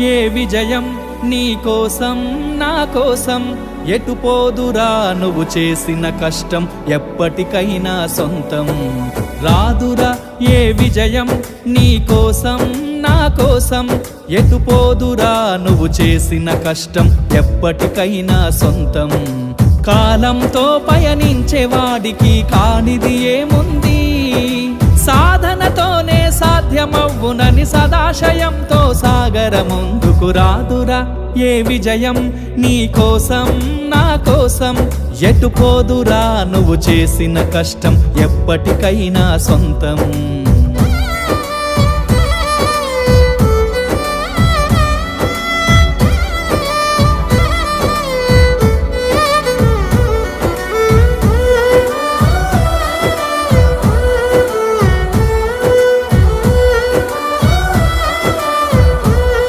ఏ విజయం నీ కోసం నా కోసం ఎటు పోదురా నువ్వు చేసిన కష్టం ఎప్పటికైనా సొంతం రాదురా ఏ విజయం నీ కోసం నా కోసం ఎటు పోదురా నువ్వు చేసిన కష్టం ఎప్పటికైనా సొంతం కాలంతో పయనించే వాడికి కానిది ఏముంది సాధనతోనే సాధ్యమవ్వునని సదాశయంతో సాగర ముందుకు రాదురా ఏ విజయం నీ కోసం నా కోసం ఎటు పోదురా నువ్వు చేసిన కష్టం ఎప్పటికైనా సొంతం